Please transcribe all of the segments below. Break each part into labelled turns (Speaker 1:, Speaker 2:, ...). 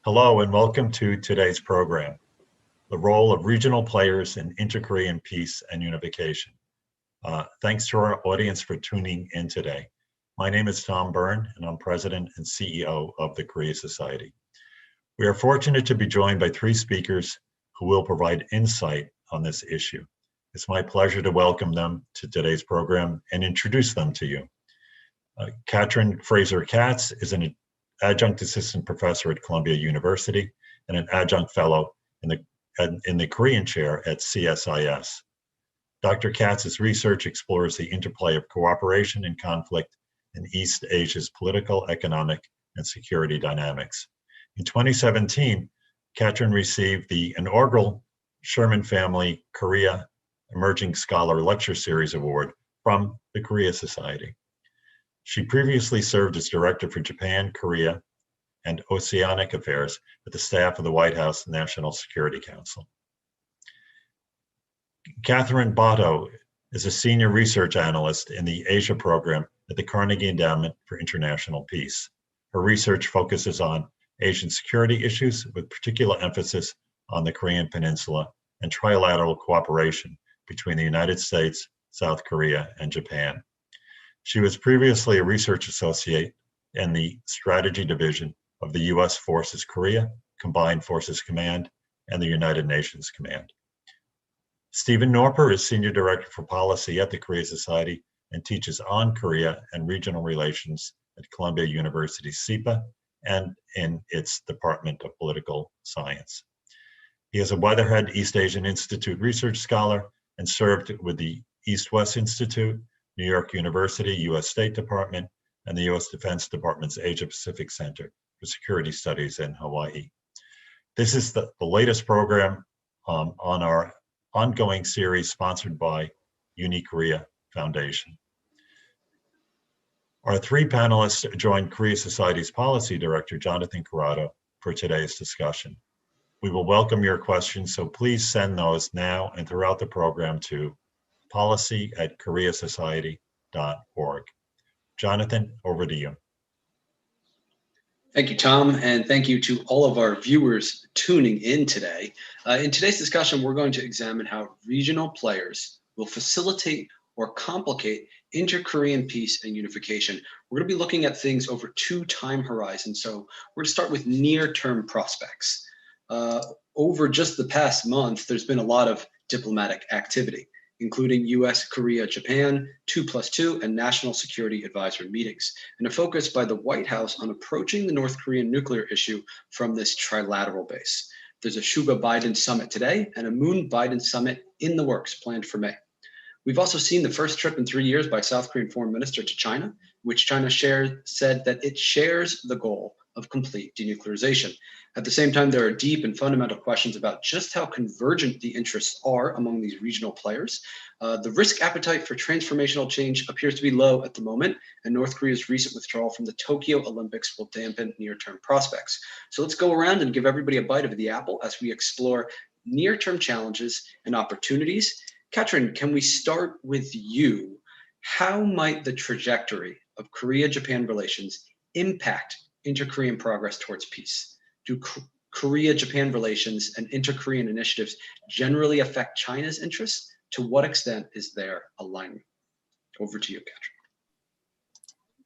Speaker 1: Hello and welcome to today's program, The Role of Regional Players in Inter-Korean Peace and Unification. Thanks to our audience for tuning in today. My name is Tom Byrne and I'm President and CEO of the Korea Society. We are fortunate to be joined by three speakers who will provide insight on this issue. It's my pleasure to welcome them to today's program and introduce them to you. Katrin Fraser Katz is an adjunct assistant professor at Columbia University and an adjunct fellow in the Korean chair at CSIS. Dr. Katz's research explores the interplay of cooperation and conflict in East Asia's political, economic, and security dynamics. In 2017, Katrin received the inaugural Sherman Family Korea Emerging Scholar Lecture Series Award from the Korea Society. She previously served as Director for Japan, Korea, and Oceanic Affairs at the staff of the White House National Security Council. Kathryn Botto is a Senior Research Analyst in the Asia Program at the Carnegie Endowment for International Peace. Her research focuses on Asian security issues with particular emphasis on the Korean Peninsula and trilateral cooperation between the United States, South Korea, and Japan. She was previously a research associate in the Strategy Division of the U.S. Forces Korea, Combined Forces Command, and the United Nations Command. Stephen Noerper is Senior Director for Policy at the Korea Society and teaches on Korea and regional relations at Columbia University SIPA and in its Department of Political Science. He is a Weatherhead East Asian Institute Research Scholar and served with the East-West Institute, New York University, U.S. State Department, and the U.S. Defense Department's Asia Pacific Center for Security Studies in Hawaii. This is the latest program on our ongoing series sponsored by UniKorea Foundation. Our three panelists join Korea Society's Policy Director, Jonathan Corrado, for today's discussion. We will welcome your questions, so please send those now and throughout the program to policy@koreasociety.org. Jonathan, over to you.
Speaker 2: Thank you, Tom, and thank you to all of our viewers tuning in today. In today's discussion, we're going to examine how regional players will facilitate or complicate inter-Korean peace and unification. We're going to be looking at things over two time horizons. So we're going to start with near-term prospects. Over just the past month, there's been a lot of diplomatic activity, including U.S., Korea, Japan, 2+2, and National Security Advisory meetings, and a focus by the White House on approaching the North Korean nuclear issue from this trilateral base. There's a Suga-Biden summit today and a Moon-Biden summit in the works planned for May. We've also seen the first trip in 3 years by South Korean Foreign Minister to China, which China said that it shares the goal of complete denuclearization. At the same time, there are deep and fundamental questions about just how convergent the interests are among these regional players. The risk appetite for transformational change appears to be low at the moment, and North Korea's recent withdrawal from the Tokyo Olympics will dampen near-term prospects. So let's go around and give everybody a bite of the apple as we explore near-term challenges and opportunities. Katrin, can we start with you? How might the trajectory of Korea-Japan relations impact inter-Korean progress towards peace? Do Korea-Japan relations and inter-Korean initiatives generally affect China's interests? To what extent is there alignment? Over to you, Katrin.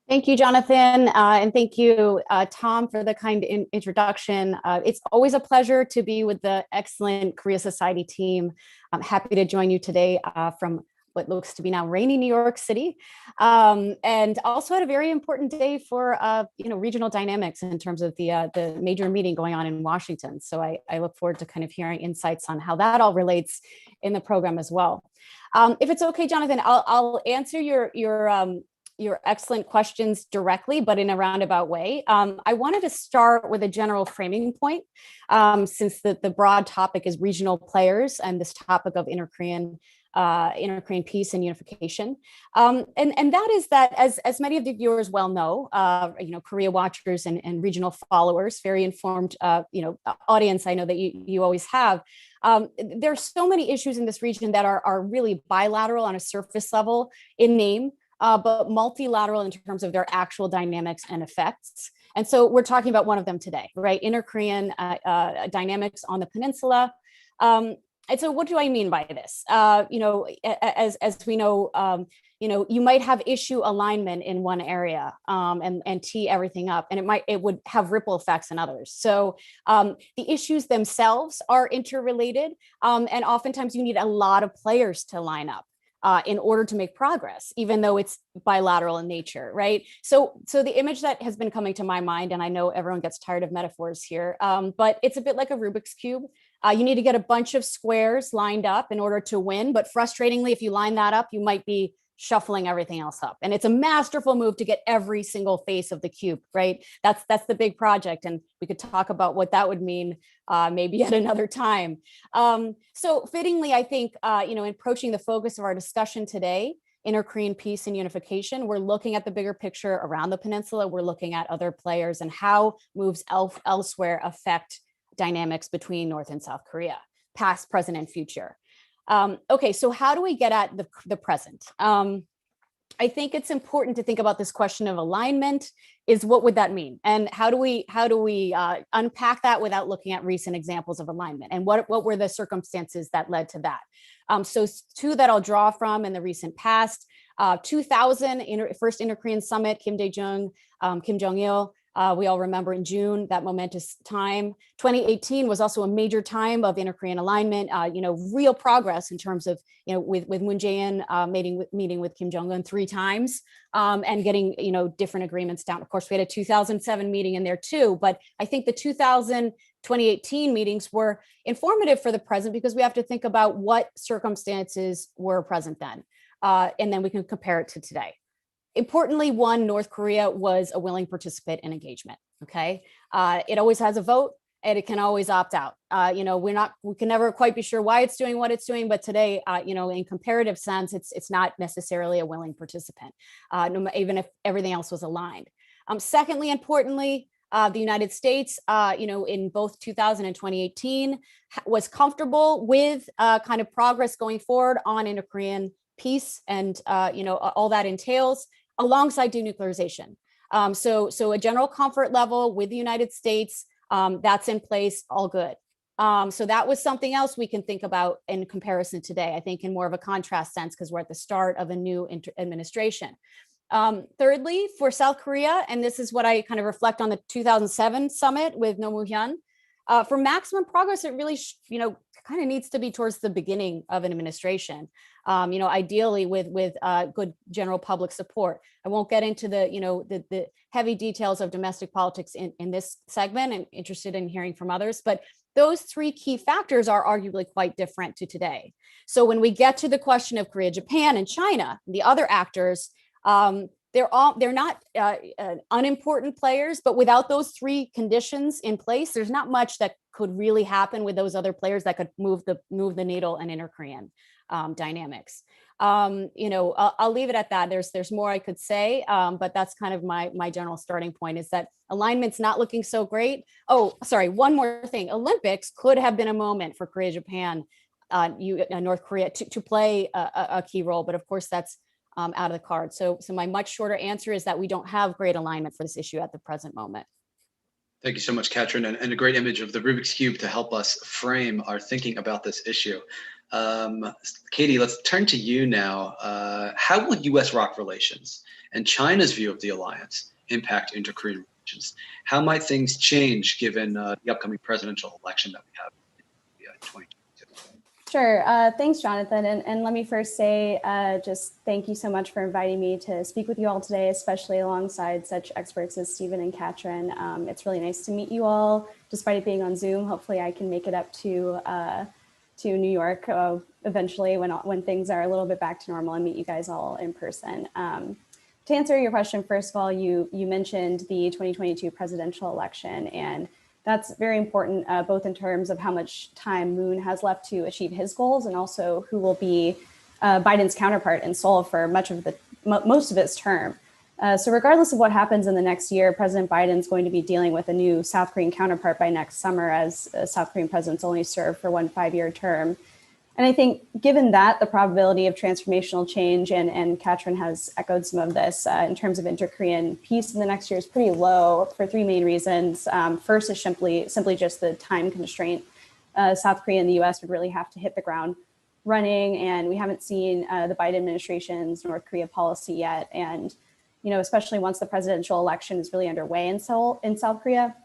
Speaker 3: Thank you, Jonathan, and thank you, Tom, for the kind introduction. It's always a pleasure to be with the excellent Korea Society team. I'm happy to join you today from what looks to be now rainy New York City, and also had a very important day for regional dynamics in terms of the major meeting going on in Washington. So I look forward to kind of hearing insights on how that all relates in the program as well. If it's okay, Jonathan, I'll answer your excellent questions directly, but in a roundabout way. I wanted to start with a general framing point, since the broad topic is regional players and this topic of inter-Korean peace and unification. And that is that, as many of the viewers well know, Korea watchers and regional followers, very informed, audience I know that you always have. There's so many issues in this region that are really bilateral on a surface level in name, but multilateral in terms of their actual dynamics and effects. And so we're talking about one of them today, right? Inter-Korean dynamics on the peninsula. And so what do I mean by this? As we know, you might have issue alignment in one area and tee everything up, and it would have ripple effects in others. So the issues themselves are interrelated, and oftentimes you need a lot of players to line up in order to make progress, even though it's bilateral in nature, right? So the image that has been coming to my mind, and I know everyone gets tired of metaphors here, but it's a bit like a Rubik's Cube. You need to get a bunch of squares lined up in order to win, but frustratingly, if you line that up, you might be shuffling everything else up. And it's a masterful move to get every single face of the cube, right? That's the big project. And we could talk about what that would mean maybe at another time. So fittingly, I think, in approaching the focus of our discussion today, inter-Korean peace and unification, we're looking at the bigger picture around the peninsula. We're looking at other players and how moves elsewhere affect dynamics between North and South Korea, past, present, and future. Okay, so how do we get at the present? I think it's important to think about this question of alignment. Is what would that mean, and how do we unpack that without looking at recent examples of alignment, and what were the circumstances that led to that? So two that I'll draw from in the recent past: 2000 first Inter-Korean summit, Kim Dae-jung, Kim Jong-il. We all remember in June, that momentous time. 2018 was also a major time of inter-Korean alignment, real progress in terms of, with Moon Jae-in meeting with Kim Jong-un 3 times and getting, different agreements down. Of course, we had a 2007 meeting in there too, but I think the 2018 meetings were informative for the present because we have to think about what circumstances were present then, and then we can compare it to today. Importantly, one, North Korea was a willing participant in engagement. Okay, it always has a vote, and it can always opt out. We can never quite be sure why it's doing what it's doing, but today, in comparative sense, it's not necessarily a willing participant, even if everything else was aligned. Secondly, importantly, the United States, in both 2000 and 2018, was comfortable with kind of progress going forward on inter-Korean peace and all that entails, alongside denuclearization. So a general comfort level with the United States, that's in place, all good. So that was something else we can think about in comparison today, I think in more of a contrast sense, because we're at the start of a new administration. Thirdly, for South Korea, and this is what I kind of reflect on the 2007 summit with Roh Moo-hyun, for maximum progress, it really, kind of needs to be towards the beginning of an administration, ideally with good general public support. I won't get into the heavy details of domestic politics in this segment. I'm interested in hearing from others, but those 3 key factors are arguably quite different to today. So when we get to the question of Korea, Japan, and China, the other actors, they're not unimportant players, but without those 3 conditions in place, there's not much that could really happen with those other players that could move the needle in inter-Korean dynamics. I'll leave it at that. There's more I could say, but that's kind of my general starting point, is that alignment's not looking so great. Oh, sorry, one more thing. Olympics could have been a moment for Korea, Japan, North Korea to play a key role, but of course that's out of the cards. So my much shorter answer is that we don't have great alignment for this issue at the present moment.
Speaker 2: Thank you so much, Katrin, and a great image of the Rubik's Cube to help us frame our thinking about this issue. Katie, let's turn to you now. How will U.S. ROK relations and China's view of the alliance impact inter-Korean relations? How might things change given the upcoming presidential election that we have in 2022?
Speaker 4: Sure. Thanks, Jonathan. And let me first say just thank you so much for inviting me to speak with you all today, especially alongside such experts as Stephen and Katrin. It's really nice to meet you all, despite it being on Zoom. Hopefully I can make it up to New York eventually when things are a little bit back to normal and meet you guys all in person. To answer your question, first of all, you mentioned the 2022 presidential election, and that's very important, both in terms of how much time Moon has left to achieve his goals, and also who will be Biden's counterpart in Seoul for most of its term. So regardless of what happens in the next year, President Biden's going to be dealing with a new South Korean counterpart by next summer, as South Korean presidents only serve for one 5-year term. And I think given that, the probability of transformational change, and Katrin has echoed some of this in terms of inter-Korean peace in the next year, is pretty low for three main reasons. First is simply just the time constraint. South Korea and the US would really have to hit the ground running, and we haven't seen the Biden administration's North Korea policy yet. And, especially once the presidential election is really underway in South Korea,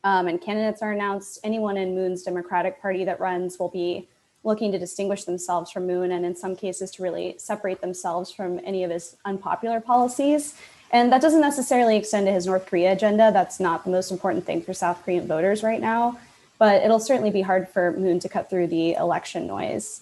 Speaker 4: and candidates are announced, anyone in Moon's Democratic Party that runs will be looking to distinguish themselves from Moon, and in some cases to really separate themselves from any of his unpopular policies. And that doesn't necessarily extend to his North Korea agenda. That's not the most important thing for South Korean voters right now, but it'll certainly be hard for Moon to cut through the election noise.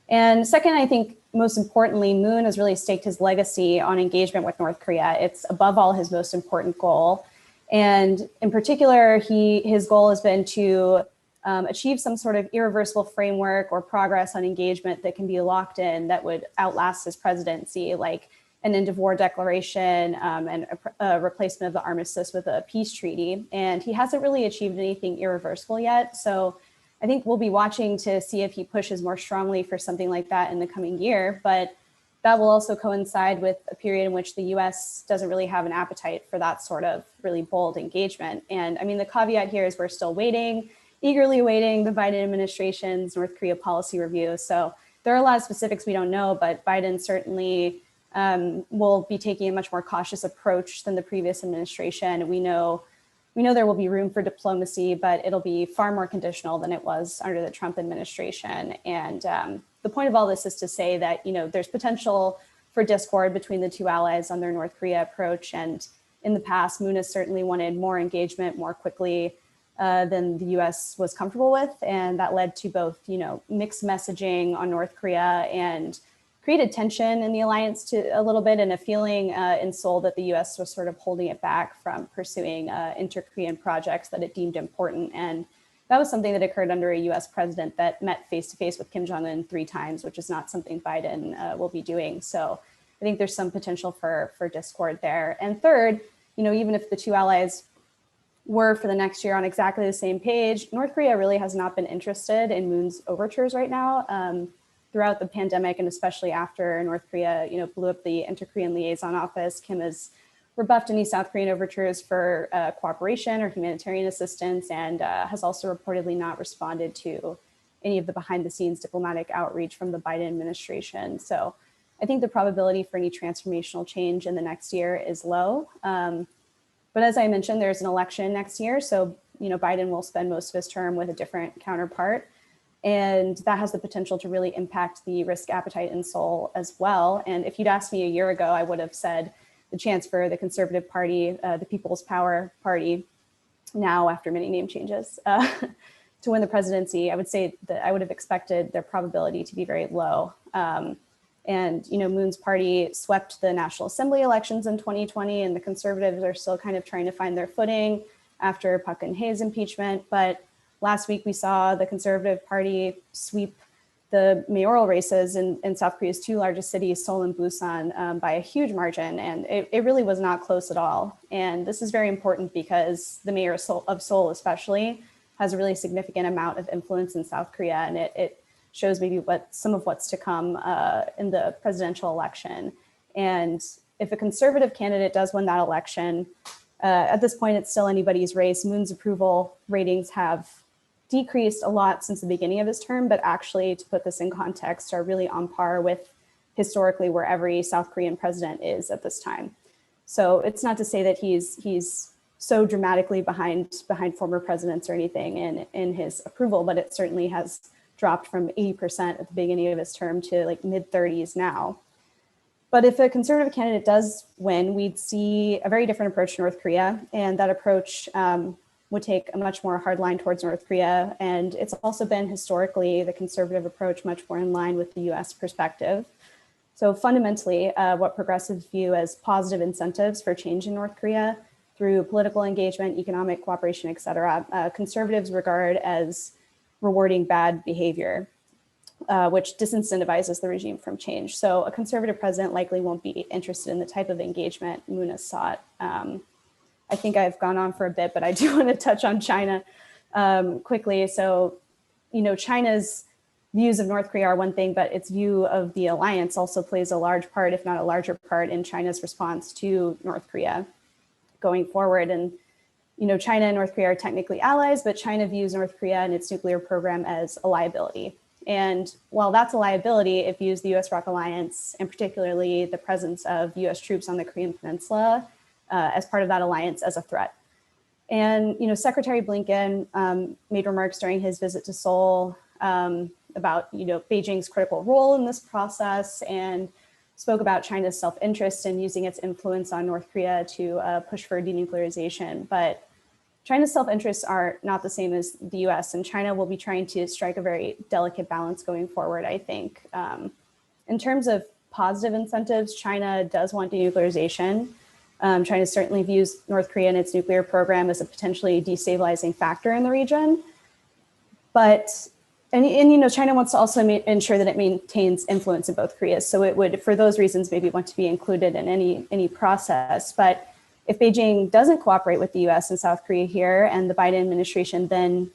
Speaker 4: And second, I think most importantly, Moon has really staked his legacy on engagement with North Korea. It's above all his most important goal. And in particular, his goal has been to achieve some sort of irreversible framework or progress on engagement that can be locked in that would outlast his presidency, like an end of war declaration and a replacement of the armistice with a peace treaty. And he hasn't really achieved anything irreversible yet. So I think we'll be watching to see if he pushes more strongly for something like that in the coming year. But that will also coincide with a period in which the US doesn't really have an appetite for that sort of really bold engagement. And I mean, the caveat here is we're still eagerly awaiting the Biden administration's North Korea policy review. So there are a lot of specifics we don't know, but Biden certainly will be taking a much more cautious approach than the previous administration. We know there will be room for diplomacy, but it'll be far more conditional than it was under the Trump administration. And the point of all this is to say that, there's potential for discord between the two allies on their North Korea approach. And in the past, Moon has certainly wanted more engagement more quickly than the US was comfortable with. And that led to both, mixed messaging on North Korea and created tension in the alliance a little bit, and a feeling in Seoul that the US was sort of holding it back from pursuing inter-Korean projects that it deemed important. And that was something that occurred under a US president that met face-to-face with Kim Jong-un 3 times, which is not something Biden will be doing. So I think there's some potential for discord there. And third, even if the two allies were for the next year on exactly the same page, North Korea really has not been interested in Moon's overtures right now. Throughout the pandemic, and especially after North Korea, blew up the Inter-Korean Liaison Office, Kim has rebuffed any South Korean overtures for cooperation or humanitarian assistance, and has also reportedly not responded to any of the behind-the-scenes diplomatic outreach from the Biden administration. So I think the probability for any transformational change in the next year is low. But as I mentioned, there's an election next year, so Biden will spend most of his term with a different counterpart. And that has the potential to really impact the risk appetite in Seoul as well. And if you'd asked me a year ago, I would have said the chance for the Conservative Party, the People's Power Party, now after many name changes, to win the presidency, I would say that I would have expected their probability to be very low. And Moon's party swept the National Assembly elections in 2020, and the Conservatives are still kind of trying to find their footing after Park Geun-hye's impeachment. But last week, we saw the Conservative Party sweep the mayoral races in South Korea's 2 largest cities, Seoul and Busan, by a huge margin. And it really was not close at all. And this is very important because the mayor of Seoul especially has a really significant amount of influence in South Korea. And it shows maybe some of what's to come in the presidential election. And if a conservative candidate does win that election, at this point, it's still anybody's race. Moon's approval ratings have decreased a lot since the beginning of his term, but actually, to put this in context, are really on par with historically where every South Korean president is at this time. So it's not to say that he's so dramatically behind former presidents or anything in his approval, but it certainly has dropped from 80% at the beginning of his term to like mid-30s now. But if a conservative candidate does win, we'd see a very different approach to North Korea, and that approach would take a much more hard line towards North Korea. And it's also been historically the conservative approach much more in line with the US perspective. So fundamentally, what progressives view as positive incentives for change in North Korea through political engagement, economic cooperation, et cetera, conservatives regard as rewarding bad behavior, which disincentivizes the regime from change. So a conservative president likely won't be interested in the type of engagement Moon has sought. I think I've gone on for a bit, but I do want to touch on China quickly. So, China's views of North Korea are one thing, but its view of the alliance also plays a large part, if not a larger part, in China's response to North Korea going forward. And China and North Korea are technically allies, but China views North Korea and its nuclear program as a liability. And while that's a liability, it views the U.S. ROK alliance, and particularly the presence of U.S. troops on the Korean Peninsula as part of that alliance, as a threat. And Secretary Blinken made remarks during his visit to Seoul about Beijing's critical role in this process, and spoke about China's self-interest in using its influence on North Korea to push for denuclearization. But China's self-interests are not the same as the US, and China will be trying to strike a very delicate balance going forward, I think. In terms of positive incentives, China does want denuclearization. China certainly views North Korea and its nuclear program as a potentially destabilizing factor in the region. But China wants to also ensure that it maintains influence in both Koreas. So it would, for those reasons, maybe want to be included in any process. But if Beijing doesn't cooperate with the U.S. and South Korea here, and the Biden administration then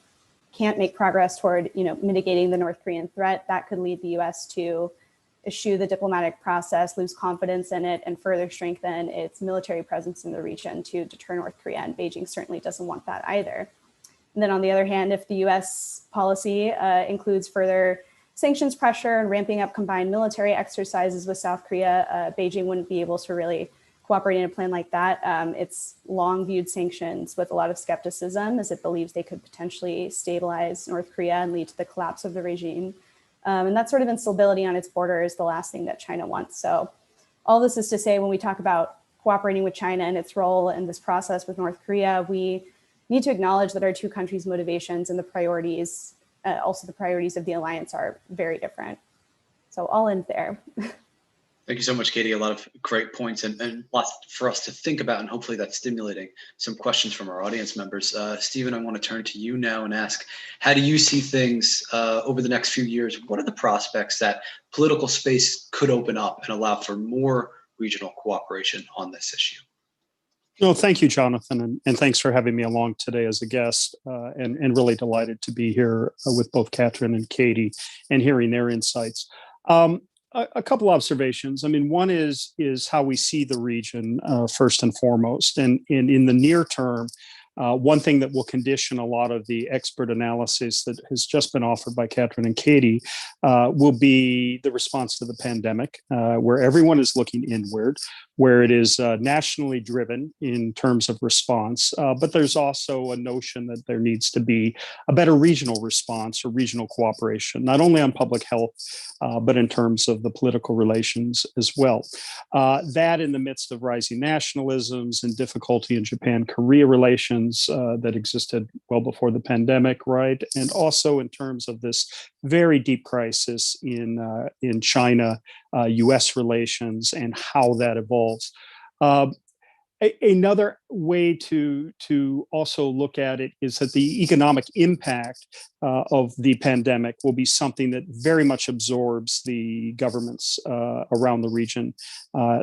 Speaker 4: can't make progress toward mitigating the North Korean threat, that could lead the U.S. to eschew the diplomatic process, lose confidence in it, and further strengthen its military presence in the region to deter North Korea. And Beijing certainly doesn't want that either. And then on the other hand, if the U.S. policy includes further sanctions pressure and ramping up combined military exercises with South Korea, Beijing wouldn't be able to really cooperate in a plan like that. It's long viewed sanctions with a lot of skepticism, as it believes they could potentially stabilize North Korea and lead to the collapse of the regime. And that sort of instability on its border is the last thing that China wants. So all this is to say, when we talk about cooperating with China and its role in this process with North Korea, we need to acknowledge that our two countries' motivations and the priorities, also the priorities of the alliance, are very different. So I'll end there.
Speaker 2: Thank you so much, Katie. A lot of great points and lots for us to think about, and hopefully that's stimulating some questions from our audience members. Stephen, I want to turn to you now and ask, how do you see things over the next few years? What are the prospects that political space could open up and allow for more regional cooperation on this issue?
Speaker 5: No, thank you, Jonathan, and thanks for having me along today as a guest, and really delighted to be here with both Katrin and Katie and hearing their insights. A couple observations. I mean, one is how we see the region first and foremost, and in the near term, one thing that will condition a lot of the expert analysis that has just been offered by Katrin and Katie will be the response to the pandemic, where everyone is looking inward, where it is nationally driven in terms of response. But there's also a notion that there needs to be a better regional response or regional cooperation, not only on public health, but in terms of the political relations as well. That in the midst of rising nationalisms and difficulty in Japan-Korea relations that existed well before the pandemic, right? And also in terms of this very deep crisis in China, U.S. relations and how that evolves. Another way to also look at it is that the economic impact of the pandemic will be something that very much absorbs the governments around the region,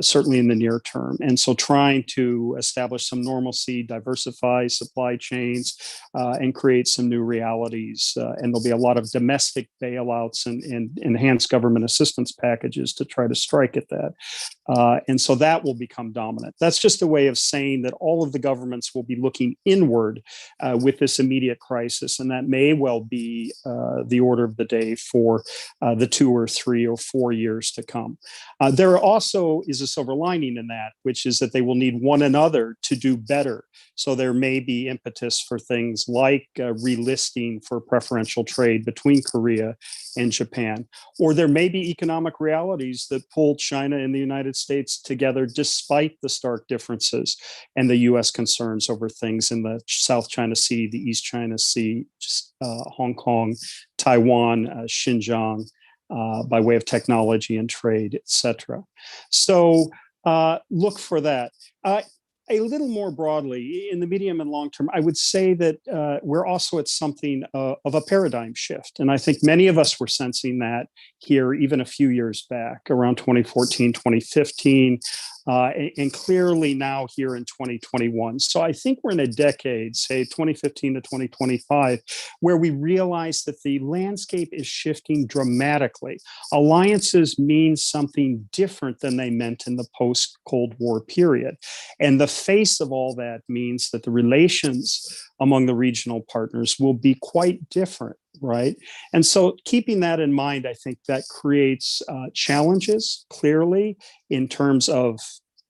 Speaker 5: certainly in the near term. And so trying to establish some normalcy, diversify supply chains, and create some new realities. And there'll be a lot of domestic bailouts and enhanced government assistance packages to try to strike at that. And so that will become dominant. That's just a way of saying that all of the governments will be looking inward with this immediate crisis, and that may well be the order of the day for the 2 or 3 or 4 years to come. There also is a silver lining in that, which is that they will need one another to do better. So there may be impetus for things like relisting for preferential trade between Korea and Japan, or there may be economic realities that pull China and the United States together despite the stark differences and the U.S. concerns over things in the South China Sea, the East China Sea, Hong Kong, Taiwan, Xinjiang, by way of technology and trade, etc. So look for that. A little more broadly, in the medium and long term, I would say that we're also at something of a paradigm shift. And I think many of us were sensing that here even a few years back, around 2014, 2015, and clearly now here in 2021. So I think we're in a decade, say 2015 to 2025, where we realize that the landscape is shifting dramatically. Alliances mean something different than they meant in the post-Cold War period. And the face of all that means that the relations among the regional partners will be quite different, right? And so keeping that in mind, I think that creates challenges clearly in terms of,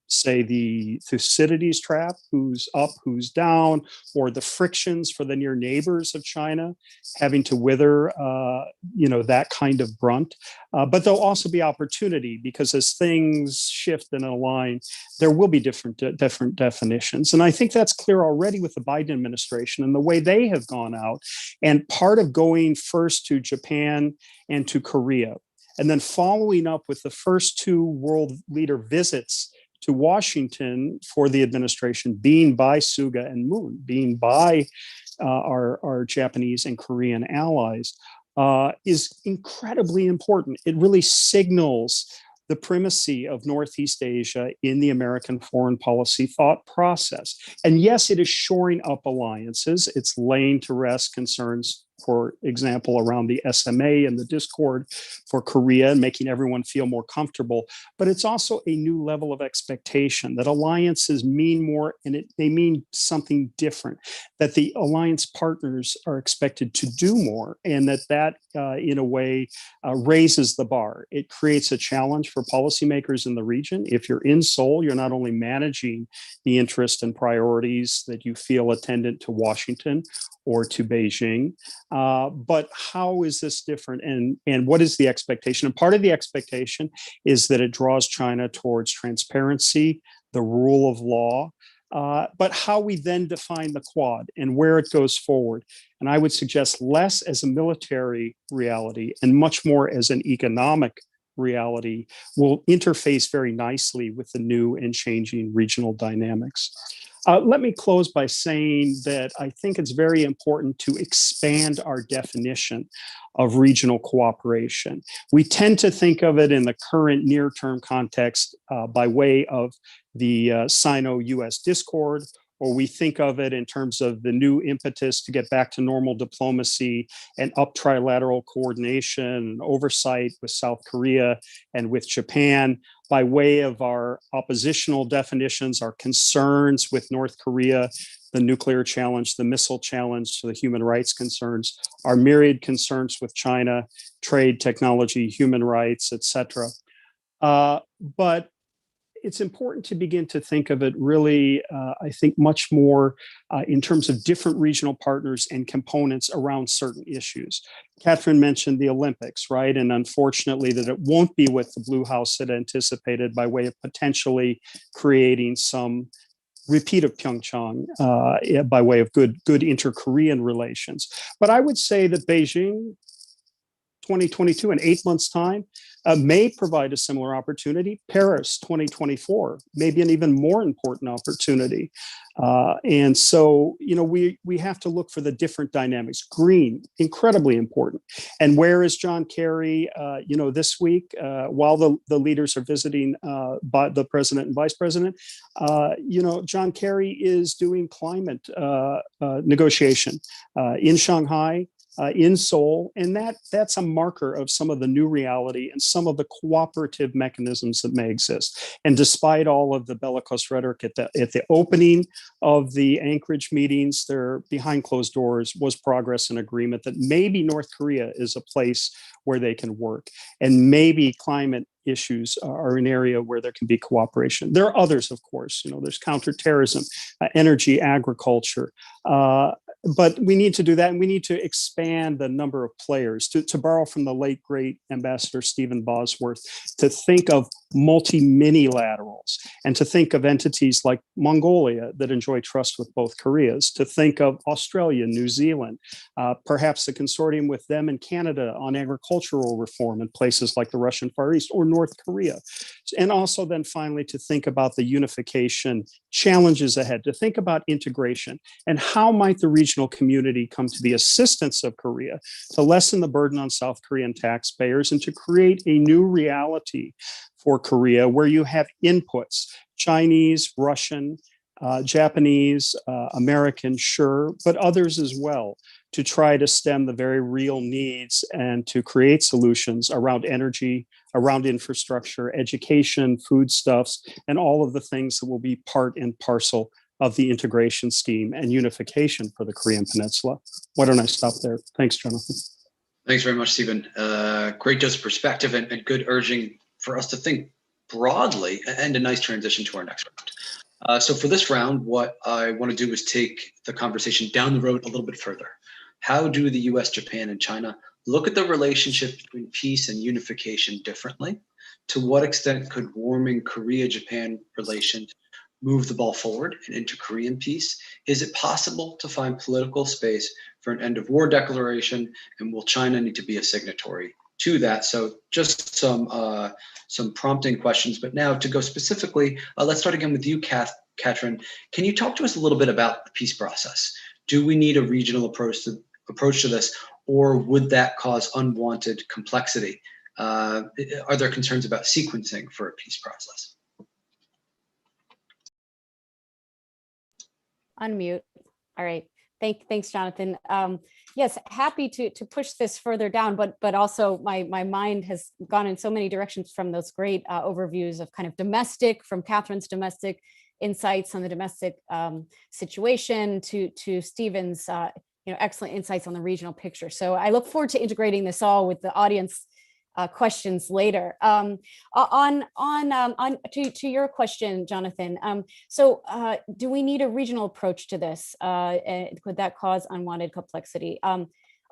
Speaker 5: say, the Thucydides trap, who's up, who's down, or the frictions for the near neighbors of China having to wither, that kind of brunt. But there'll also be opportunity, because as things shift and align, there will be different definitions. And I think that's clear already with the Biden administration and the way they have gone out. And part of going first to Japan and to Korea, and then following up with the first two world leader visits to Washington for the administration being by Suga and Moon, being by our Japanese and Korean allies, is incredibly important. It really signals the primacy of Northeast Asia in the American foreign policy thought process. And yes, it is shoring up alliances. It's laying to rest concerns, for example, around the SMA and the discord for Korea, and making everyone feel more comfortable. But it's also a new level of expectation that alliances mean more, and they mean something different, that the alliance partners are expected to do more, and that in a way raises the bar. It creates a challenge for policymakers in the region. If you're in Seoul, you're not only managing the interests and priorities that you feel attendant to Washington or to Beijing, but how is this different, and what is the expectation? And part of the expectation is that it draws China towards transparency, the rule of law, but how we then define the Quad and where it goes forward. And I would suggest less as a military reality and much more as an economic reality will interface very nicely with the new and changing regional dynamics. Let me close by saying that I think it's very important to expand our definition of regional cooperation. We tend to think of it in the current near-term context by way of the Sino-US discord, or we think of it in terms of the new impetus to get back to normal diplomacy and up trilateral coordination and oversight with South Korea and with Japan, by way of our oppositional definitions, our concerns with North Korea, the nuclear challenge, the missile challenge, the human rights concerns, our myriad concerns with China, trade, technology, human rights, etc. But it's important to begin to think of it really, I think, much more in terms of different regional partners and components around certain issues. Kathryn mentioned the Olympics, right? And unfortunately that it won't be what the Blue House had anticipated, by way of potentially creating some repeat of Pyeongchang by way of good inter-Korean relations. But I would say that Beijing 2022, in 8 months' time, may provide a similar opportunity. Paris 2024 may be an even more important opportunity. And so, we have to look for the different dynamics. Green, incredibly important. And where is John Kerry, this week, while the leaders are visiting by the president and vice president, John Kerry is doing climate negotiation in Shanghai, in Seoul, and that's a marker of some of the new reality and some of the cooperative mechanisms that may exist. And despite all of the bellicose rhetoric at the opening of the Anchorage meetings, there behind closed doors was progress and agreement that maybe North Korea is a place where they can work, and maybe climate issues are an area where there can be cooperation. There are others, of course. There's counterterrorism, energy, agriculture. But we need to do that, and we need to expand the number of players. To borrow from the late, great Ambassador Stephen Bosworth, to think of multi-mini-laterals, and to think of entities like Mongolia that enjoy trust with both Koreas, to think of Australia, New Zealand, perhaps a consortium with them and Canada on agricultural reform in places like the Russian Far East or North Korea. And also then finally to think about the unification challenges ahead, to think about integration and how might the regional community come to the assistance of Korea to lessen the burden on South Korean taxpayers and to create a new reality for Korea where you have inputs, Chinese, Russian, Japanese, American, sure, but others as well, to try to stem the very real needs and to create solutions around energy, around infrastructure, education, foodstuffs, and all of the things that will be part and parcel of the integration scheme and unification for the Korean Peninsula. Why don't I stop there? Thanks, Jonathan.
Speaker 2: Thanks very much, Stephen. Great dose of perspective and good urging for us to think broadly, and a nice transition to our next round. So for this round, what I want to do is take the conversation down the road a little bit further. How do the US, Japan, and China look at the relationship between peace and unification differently? To what extent could warming Korea-Japan relations move the ball forward and into Korean peace? Is it possible to find political space for an end of war declaration? And will China need to be a signatory to that? So just some prompting questions, but now to go specifically, let's start again with you, Katrin. Can you talk to us a little bit about the peace process? Do we need a regional approach to this, or would that cause unwanted complexity? Are there concerns about sequencing for a peace process?
Speaker 3: Unmute. All right. Thanks, Jonathan. Yes, happy to push this further down, but also my mind has gone in so many directions from those great overviews of kind of domestic, from Kathryn's domestic insights on the domestic situation to Stephen's excellent insights on the regional picture. So I look forward to integrating this all with the audience questions later. To your question, Jonathan. So do we need a regional approach to this? Could that cause unwanted complexity?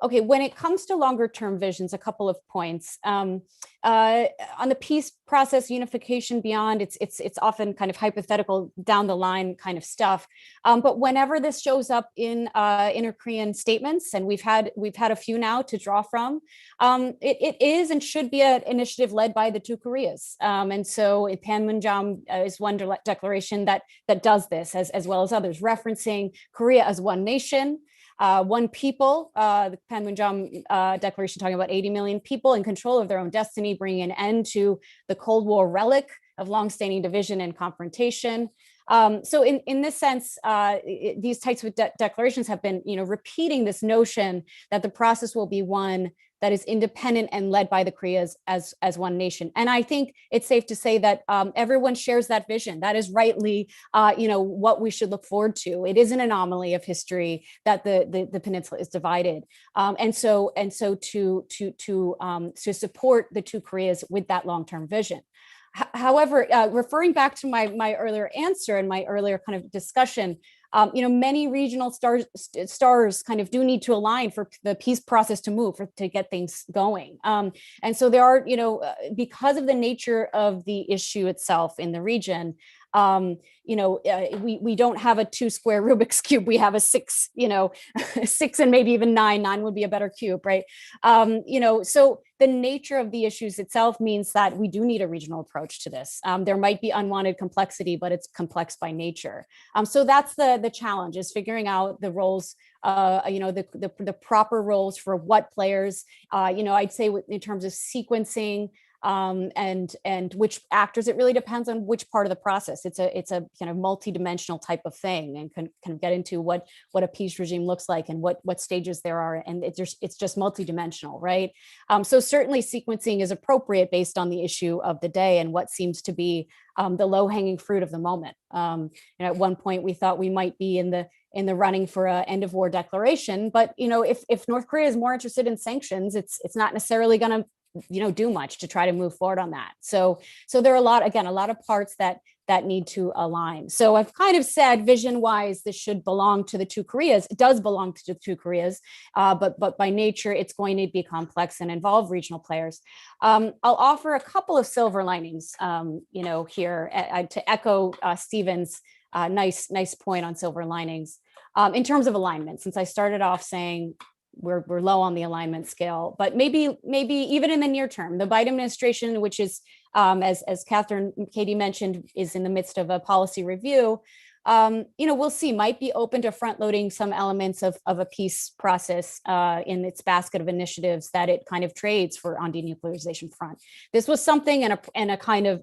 Speaker 3: Okay, when it comes to longer term visions, a couple of points. On the peace process, unification beyond, it's often kind of hypothetical down the line kind of stuff. But whenever this shows up in inter-Korean statements, and we've had a few now to draw from, it is and should be an initiative led by the two Koreas. And so Panmunjom is one declaration that does this, as well as others, referencing Korea as one nation, one people, the Panmunjom Declaration talking about 80 million people in control of their own destiny, bringing an end to the Cold War relic of longstanding division and confrontation. So in this sense, these types of declarations have been, repeating this notion that the process will be one that is independent and led by the Koreas as one nation. And I think it's safe to say that everyone shares that vision. That is rightly, what we should look forward to. It is an anomaly of history that the peninsula is divided, and so to support the two Koreas with that long-term vision. However, referring back to my earlier answer and my earlier kind of discussion, many regional stars kind of do need to align for the peace process to move, to get things going. And so there are, because of the nature of the issue itself in the region, we don't have a 2 square Rubik's cube. We have a 6, 6 and maybe even 9. 9 would be a better cube, right? So the nature of the issues itself means that we do need a regional approach to this. There might be unwanted complexity, but it's complex by nature. So that's the challenge, is figuring out the roles, the proper roles for what players. I'd say in terms of sequencing, and which actors, it really depends on which part of the process. It's a kind of multi-dimensional type of thing, and can kind of get into what a peace regime looks like and what stages there are, and it's just multi-dimensional, right? So certainly sequencing is appropriate based on the issue of the day and what seems to be the low-hanging fruit of the moment. At one point we thought we might be in the running for an end of war declaration, but if North Korea is more interested in sanctions, it's not necessarily going to do much to try to move forward on that. So there are a lot of parts that that need to align. So I've kind of said vision-wise, this should belong to the two Koreas. It does belong to the two Koreas, but by nature, it's going to be complex and involve regional players. I'll offer a couple of silver linings, here to echo Stephen's nice point on silver linings. In terms of alignment, since I started off saying we're low on the alignment scale, but maybe even in the near term, the Biden administration, which is, as Kathryn and Katie mentioned, is in the midst of a policy review, we'll see, might be open to front loading some elements of a peace process in its basket of initiatives that it kind of trades for on denuclearization front. This was something and a kind of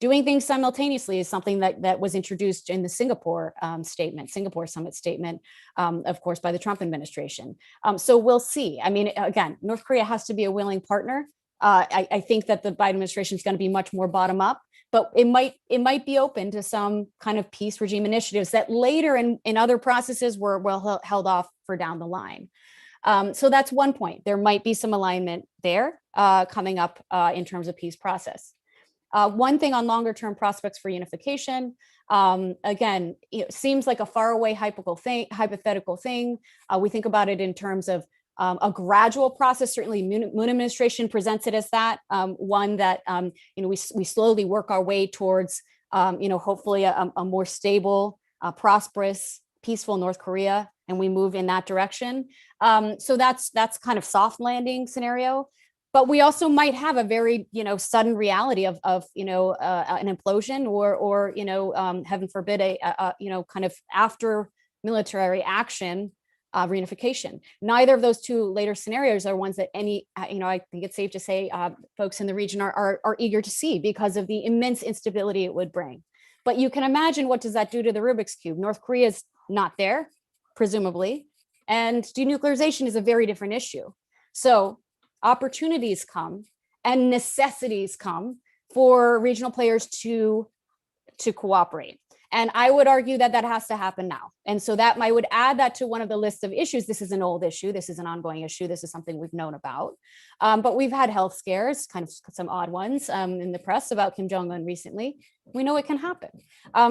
Speaker 3: doing things simultaneously is something that was introduced in the Singapore summit statement, of course, by the Trump administration. So we'll see. I mean, again, North Korea has to be a willing partner. I think that the Biden administration is going to be much more bottom up, but it might be open to some kind of peace regime initiatives that later in other processes were well held off for down the line. So that's one point. There might be some alignment there coming up in terms of peace process. One thing on longer term prospects for unification, again, it seems like a faraway hypothetical thing. We think about it in terms of a gradual process. Certainly, Moon administration presents it as that, one that we slowly work our way towards, hopefully a more stable, prosperous, peaceful North Korea, and we move in that direction. So that's kind of soft landing scenario. But we also might have a very, sudden reality of an implosion or heaven forbid, a kind of after military action, reunification. Neither of those two later scenarios are ones that I think it's safe to say folks in the region are eager to see because of the immense instability it would bring. But you can imagine, what does that do to the Rubik's Cube? North Korea is not there, presumably, and denuclearization is a very different issue. So opportunities come and necessities come for regional players to cooperate. And I would argue that has to happen now. And so that I would add that to one of the lists of issues. This is an old issue. This is an ongoing issue. This is something we've known about. But we've had health scares, kind of some odd ones in the press about Kim Jong-un recently. We know it can happen.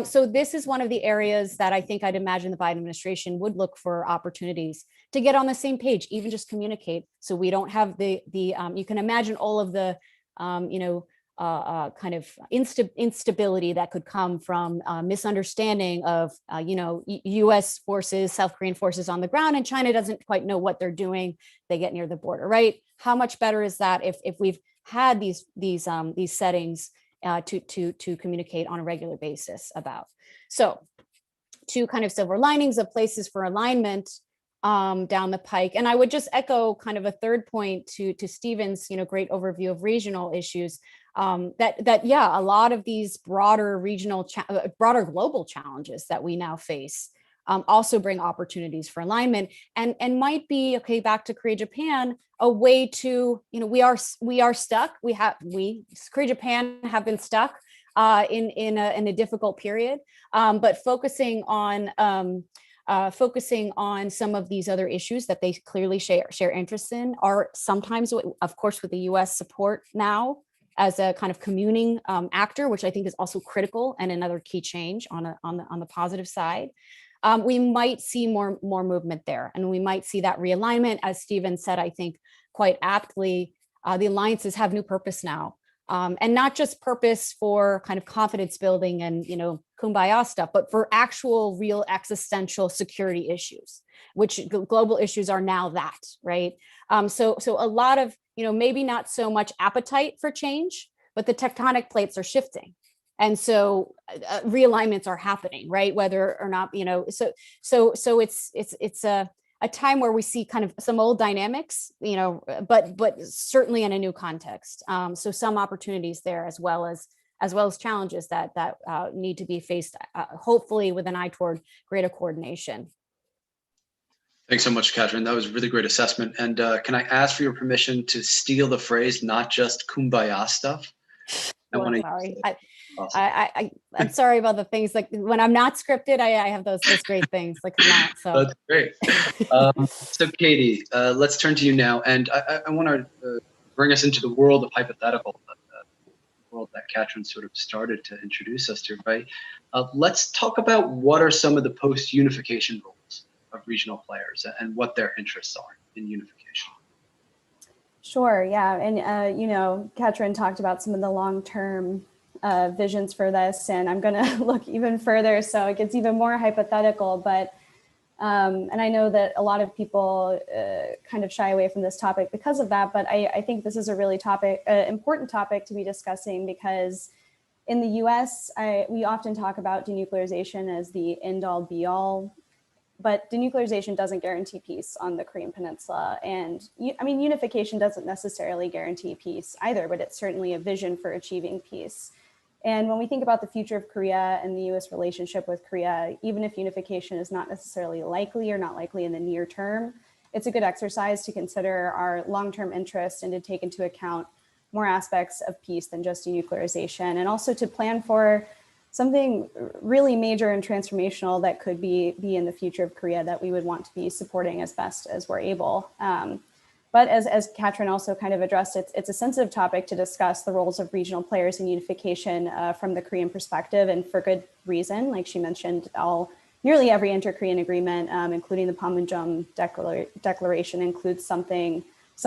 Speaker 3: So this is one of the areas that I think I'd imagine the Biden administration would look for opportunities to get on the same page, even just communicate. So we don't have you can imagine all of the, kind of instability that could come from misunderstanding of, U.S. forces, South Korean forces on the ground, and China doesn't quite know what they're doing. They get near the border, right? How much better is that if we've had these settings to communicate on a regular basis about? So, two kind of silver linings of places for alignment down the pike. And I would just echo kind of a third point to Stephen's, great overview of regional issues. A lot of these broader broader global challenges that we now face also bring opportunities for alignment and might be, okay, back to Korea Japan, a way to, we are stuck. Korea Japan have been stuck in a difficult period, but focusing on some of these other issues that they clearly share interest in are sometimes, of course, with the U.S. support now as a kind of communing actor, which I think is also critical and another key change on the positive side. We might see more movement there, and we might see that realignment, as Stephen said, I think quite aptly. The alliances have new purpose now, and not just purpose for kind of confidence building and kumbaya stuff, but for actual, real existential security issues, which global issues are now that, right? So a lot of maybe not so much appetite for change, but the tectonic plates are shifting. And so realignments are happening, right? Whether or not, so it's a time where we see kind of some old dynamics, but certainly in a new context. So some opportunities there as well as challenges that need to be faced, hopefully with an eye toward greater coordination.
Speaker 2: Thanks so much, Katrin. That was a really great assessment. And can I ask for your permission to steal the phrase, not just kumbaya stuff?
Speaker 3: Sorry. I'm sorry about the things, like when I'm not scripted, I have those great things like come out. So
Speaker 2: that's great. So Katie, let's turn to you now. And I want to bring us into the world of hypothetical. world that Katrin sort of started to introduce us to, right? Let's talk about what are some of the post-unification roles of regional players and what their interests are in unification.
Speaker 4: Sure, yeah, and you know, Katrin talked about some of the long-term visions for this, and I'm going to look even further, so it gets even more hypothetical. But and I know that a lot of people kind of shy away from this topic because of that, but I think this is a really important topic to be discussing, because in the U.S., we often talk about denuclearization as the end-all be-all, but denuclearization doesn't guarantee peace on the Korean Peninsula. And I mean, unification doesn't necessarily guarantee peace either, but it's certainly a vision for achieving peace. And when we think about the future of Korea and the US relationship with Korea, even if unification is not necessarily likely or not likely in the near term, it's a good exercise to consider our long-term interest and to take into account more aspects of peace than just denuclearization, and also to plan for something really major and transformational that could be in the future of Korea that we would want to be supporting as best as we're able. But as Katrin also kind of addressed, it's a sensitive topic to discuss the roles of regional players in unification from the Korean perspective, and for good reason. Like she mentioned, nearly every inter-Korean agreement, including the Panmunjom Declaration, includes some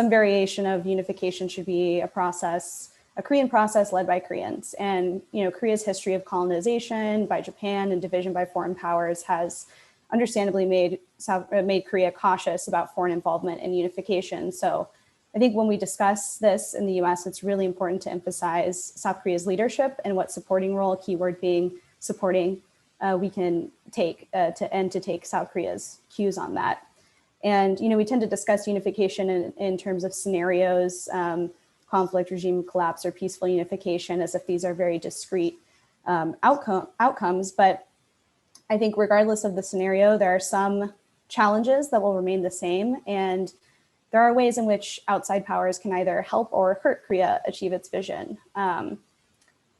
Speaker 4: variation of unification should be a Korean process led by Koreans. And you know, Korea's history of colonization by Japan and division by foreign powers has understandably made Korea cautious about foreign involvement in unification. So I think when we discuss this in the US, it's really important to emphasize South Korea's leadership and what supporting role, keyword being supporting, we can take to take South Korea's cues on that. And you know, we tend to discuss unification in terms of scenarios, conflict, regime collapse, or peaceful unification, as if these are very discrete outcomes. But I think regardless of the scenario, there are some challenges that will remain the same. And there are ways in which outside powers can either help or hurt Korea achieve its vision. A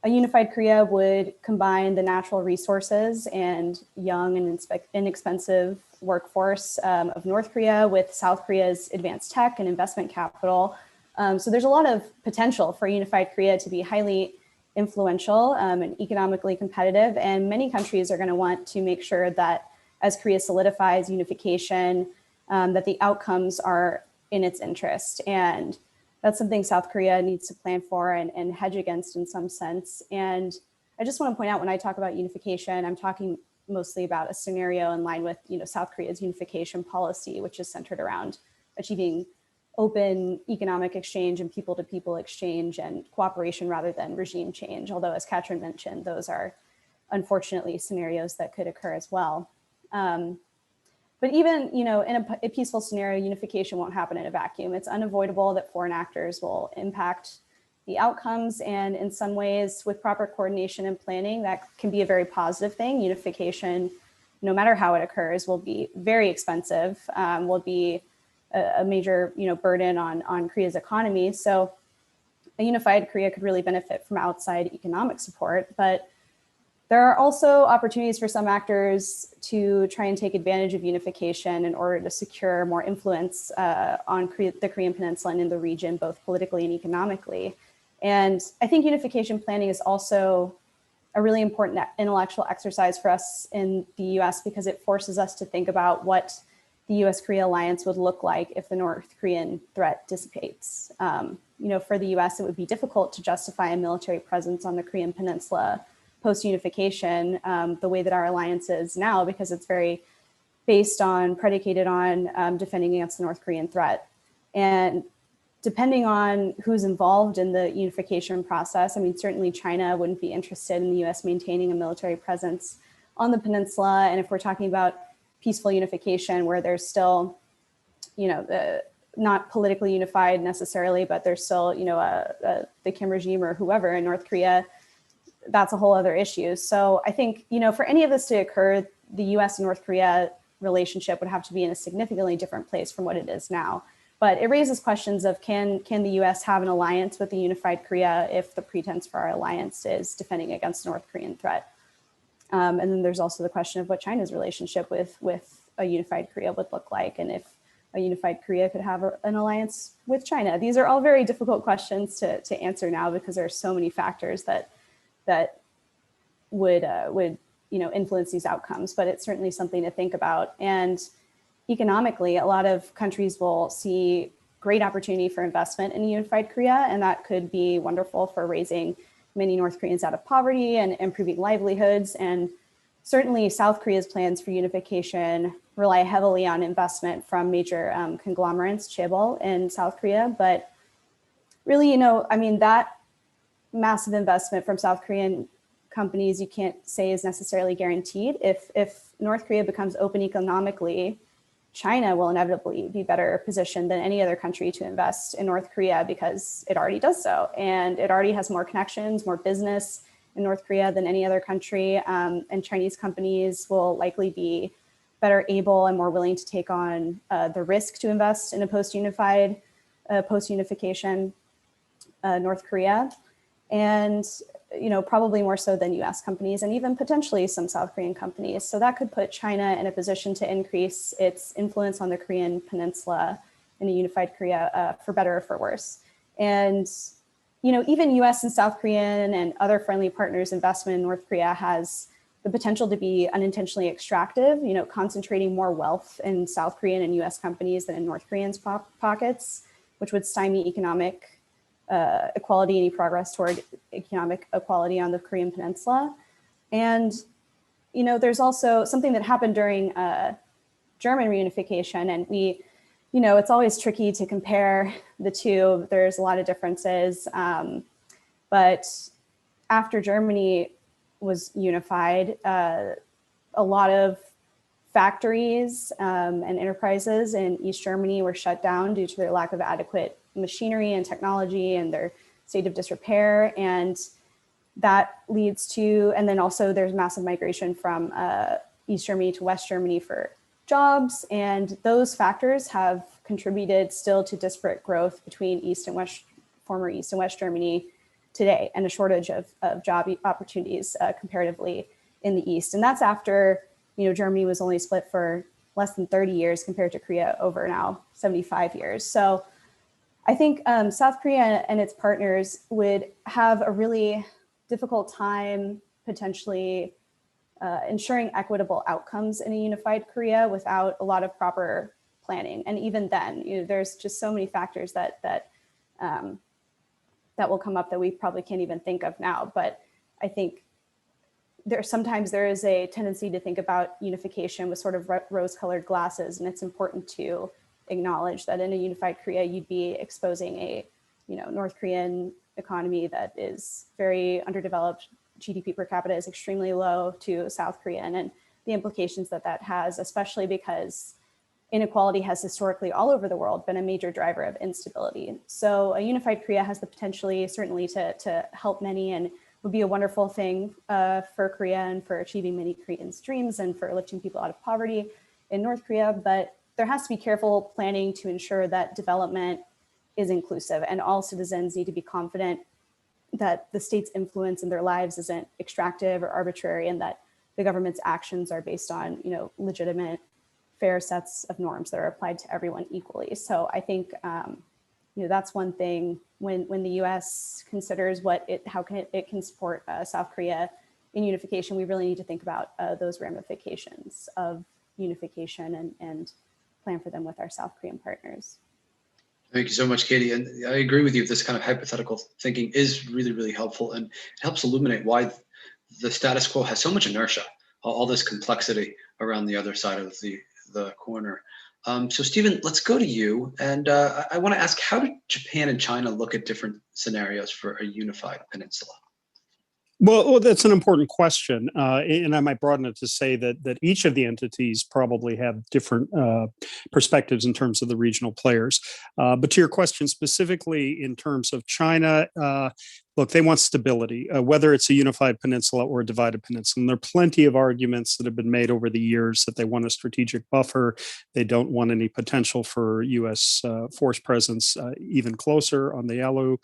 Speaker 4: unified Korea would combine the natural resources and young and inexpensive workforce of North Korea with South Korea's advanced tech and investment capital. So there's a lot of potential for unified Korea to be highly influential and economically competitive. And many countries are going to want to make sure that as Korea solidifies unification, that the outcomes are in its interest. And that's something South Korea needs to plan for and hedge against in some sense. And I just want to point out, when I talk about unification, I'm talking mostly about a scenario in line with, you know, South Korea's unification policy, which is centered around achieving open economic exchange and people-to-people exchange and cooperation rather than regime change. Although, as Katrin mentioned, those are unfortunately scenarios that could occur as well. But even, you know, in a peaceful scenario, unification won't happen in a vacuum. It's unavoidable that foreign actors will impact the outcomes, and in some ways, with proper coordination and planning, that can be a very positive thing. Unification, no matter how it occurs, will be very expensive, will be a major, you know, burden on Korea's economy. So a unified Korea could really benefit from outside economic support, but there are also opportunities for some actors to try and take advantage of unification in order to secure more influence on the Korean Peninsula and in the region, both politically and economically. And I think unification planning is also a really important intellectual exercise for us in the US, because it forces us to think about what the US-Korea alliance would look like if the North Korean threat dissipates. You know, for the US, it would be difficult to justify a military presence on the Korean Peninsula post-unification the way that our alliance is now, because it's very predicated on defending against the North Korean threat. And depending on who's involved in the unification process, I mean, certainly China wouldn't be interested in the US maintaining a military presence on the peninsula. And if we're talking about peaceful unification, where there's still, you know, not politically unified necessarily, but there's still, you know, the Kim regime or whoever in North Korea, that's a whole other issue. So I think, you know, for any of this to occur, the US and North Korea relationship would have to be in a significantly different place from what it is now. But it raises questions of can the US have an alliance with the unified Korea if the pretense for our alliance is defending against the North Korean threat? And then there's also the question of what China's relationship with a unified Korea would look like, and if a unified Korea could have an alliance with China? These are all very difficult questions to answer now because there are so many factors that would influence these outcomes, but it's certainly something to think about. And economically, a lot of countries will see great opportunity for investment in a unified Korea, and that could be wonderful for raising many North Koreans out of poverty and improving livelihoods. And certainly South Korea's plans for unification rely heavily on investment from major conglomerates, chaebol in South Korea. But really, that massive investment from South Korean companies, you can't say is necessarily guaranteed. If North Korea becomes open economically, China will inevitably be better positioned than any other country to invest in North Korea because it already does so. And it already has more connections, more business in North Korea than any other country. And Chinese companies will likely be better able and more willing to take on the risk to invest in a post-unification North Korea. And probably more so than US companies and even potentially some South Korean companies. So that could put China in a position to increase its influence on the Korean peninsula in a unified Korea for better or for worse. And, even US and South Korean and other friendly partners' investment in North Korea has the potential to be unintentionally extractive, concentrating more wealth in South Korean and US companies than in North Koreans' pockets, which would stymie economic equality, any progress toward economic equality on the Korean peninsula. And, there's also something that happened during German reunification. And it's always tricky to compare the two. There's a lot of differences. But after Germany was unified, a lot of factories and enterprises in East Germany were shut down due to their lack of adequate machinery and technology and their state of disrepair. And that leads to, and then also there's massive migration from East Germany to West Germany for jobs. And those factors have contributed still to disparate growth between former East and West Germany today, and a shortage of job opportunities comparatively in the East. And that's after, Germany was only split for less than 30 years compared to Korea over now 75 years. So I think South Korea and its partners would have a really difficult time potentially ensuring equitable outcomes in a unified Korea without a lot of proper planning. And even then, there's just so many factors that will come up that we probably can't even think of now. But I think sometimes there is a tendency to think about unification with sort of rose-colored glasses, and it's important to acknowledge that in a unified Korea, you'd be exposing a North Korean economy that is very underdeveloped. GDP per capita is extremely low to South Korean, and the implications that has, especially because inequality has historically all over the world been a major driver of instability. So a unified Korea has the potentially certainly to help many and would be a wonderful thing for Korea and for achieving many Koreans' dreams and for lifting people out of poverty in North Korea. But there has to be careful planning to ensure that development is inclusive and all citizens need to be confident that the state's influence in their lives isn't extractive or arbitrary, and that the government's actions are based on, legitimate, fair sets of norms that are applied to everyone equally. So I think, that's one thing when the U.S. considers how it can support South Korea in unification. We really need to think about those ramifications of unification and plan for them with our South Korean partners.
Speaker 2: Thank you so much, Katie. And I agree with you. This kind of hypothetical thinking is really, really helpful, and it helps illuminate why the status quo has so much inertia, all this complexity around the other side of the corner. So Stephen, let's go to you. And I want to ask, how do Japan and China look at different scenarios for a unified peninsula?
Speaker 5: Well, that's an important question, and I might broaden it to say that each of the entities probably have different perspectives in terms of the regional players. But to your question specifically in terms of China, look, they want stability, whether it's a unified peninsula or a divided peninsula. And there are plenty of arguments that have been made over the years that they want a strategic buffer. They don't want any potential for U.S. Force presence even closer on the Yalu.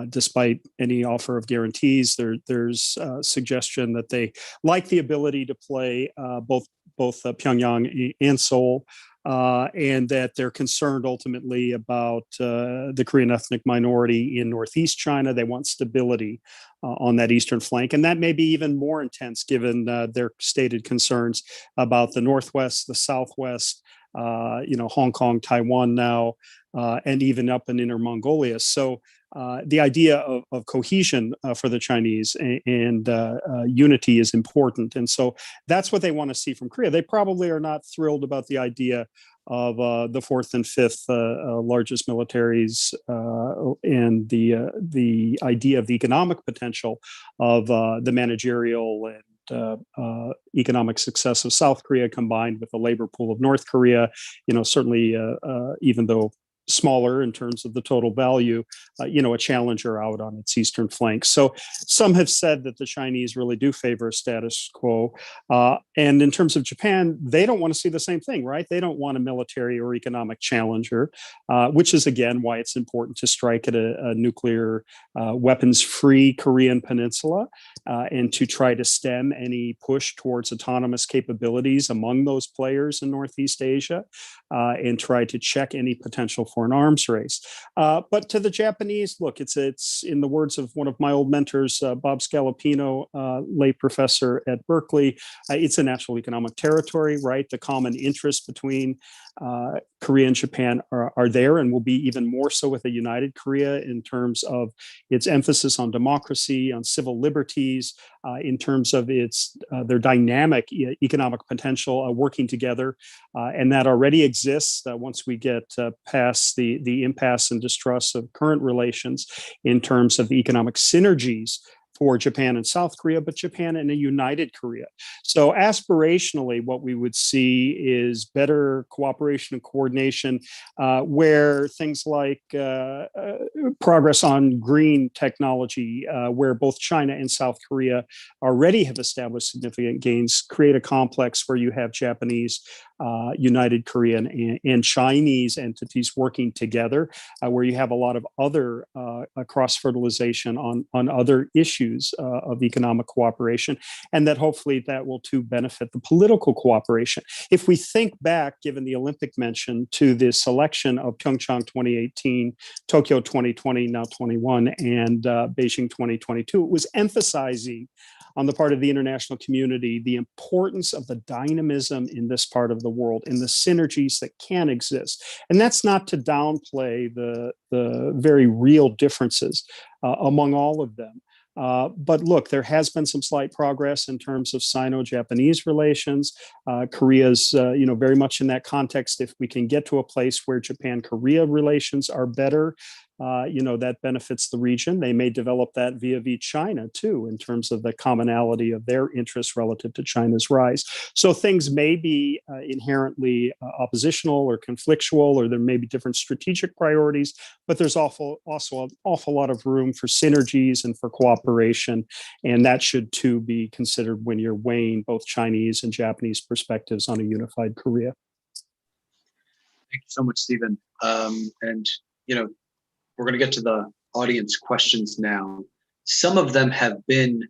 Speaker 5: Despite any offer of guarantees, there's suggestion that they like the ability to play both both Pyongyang and Seoul, and that they're concerned ultimately about the Korean ethnic minority in Northeast China. They want stability on that eastern flank, and that may be even more intense given their stated concerns about the Northwest, the Southwest, Hong Kong, Taiwan now, and even up in Inner Mongolia. So the idea of cohesion for the Chinese and unity is important. And so that's what they want to see from Korea. They probably are not thrilled about the idea of the fourth and fifth largest militaries and the idea of the economic potential of the managerial and economic success of South Korea combined with the labor pool of North Korea. Certainly, even though smaller in terms of the total value, a challenger out on its eastern flank. So some have said that the Chinese really do favor a status quo. And in terms of Japan, they don't want to see the same thing, right? They don't want a military or economic challenger, which is, again, why it's important to strike at a nuclear weapons-free Korean peninsula and to try to stem any push towards autonomous capabilities among those players in Northeast Asia and try to check any potential for an arms race. But to the Japanese, look, it's in the words of one of my old mentors, Bob Scalapino, late professor at Berkeley, it's a natural economic territory, right? The common interests between Korea and Japan are there and will be even more so with a united Korea in terms of its emphasis on democracy, on civil liberties, in terms of their dynamic economic potential working together. And that already exists once we get past the impasse and distrust of current relations in terms of the economic synergies for Japan and South Korea, but Japan and a united Korea. So aspirationally, what we would see is better cooperation and coordination where things like progress on green technology, where both China and South Korea already have established significant gains, create a complex where you have Japanese, United Korean and Chinese entities working together, where you have a lot of other cross-fertilization on other issues of economic cooperation, and that hopefully that will too benefit the political cooperation. If we think back, given the Olympic mention, to the selection of Pyeongchang 2018, Tokyo 2020, now 21, and Beijing 2022, it was emphasizing on the part of the international community the importance of the dynamism in this part of the world and the synergies that can exist. And that's not to downplay the very real differences among all of them. But look, there has been some slight progress in terms of Sino-Japanese relations. Korea's, very much in that context. If we can get to a place where Japan-Korea relations are better, that benefits the region. They may develop that via China too, in terms of the commonality of their interests relative to China's rise. So things may be inherently oppositional or conflictual, or there may be different strategic priorities, but there's also an awful lot of room for synergies and for cooperation. And that should too be considered when you're weighing both Chinese and Japanese perspectives on a unified Korea.
Speaker 2: Thank you so much, Stephen. We're going to get to the audience questions now. Some of them have been